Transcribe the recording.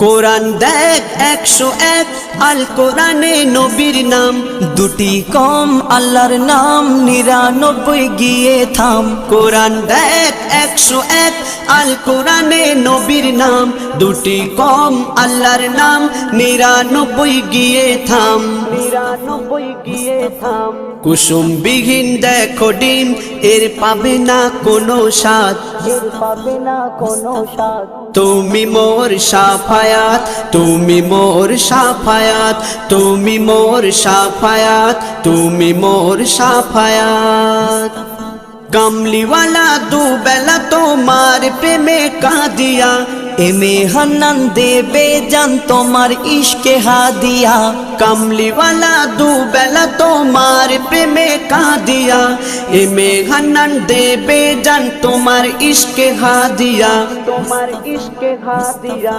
কোরআন দেখ 101 আল কোরআনে নবীর নাম, দুটি কম আল্লাহর নাম 99 গিয়ে থাম। কোরআন দেখ 101 আল কোরআনে নবীর নাম, দুটি কম আল্লাহর নাম 99 গিয়ে থাম। 99 গিয়ে থাম। কুসুম বিহীন দেখো ডিম, এর পাবে না কোনো স্বাদ, এর পাবে না কোনো স্বাদ। তুমি মোর শাফায়াত, তুমি মোর শাফায়াত, তুমি মোর শাফায়াত, তুমি মোর শাফায়াত। কামলিওয়ালা দুবেলা তোমার প্রেমে কাঁদিয়া, এমে হান্নান দেবে জান তোমার ইশকে হাদিয়া। কামলিওয়ালা দুবেলা তোমার প্রেমে কাঁদিয়া, এমে হান্নান দেবে জান তোমার ইশকে হাদিয়া, তোমার ইশকে হাদিয়া।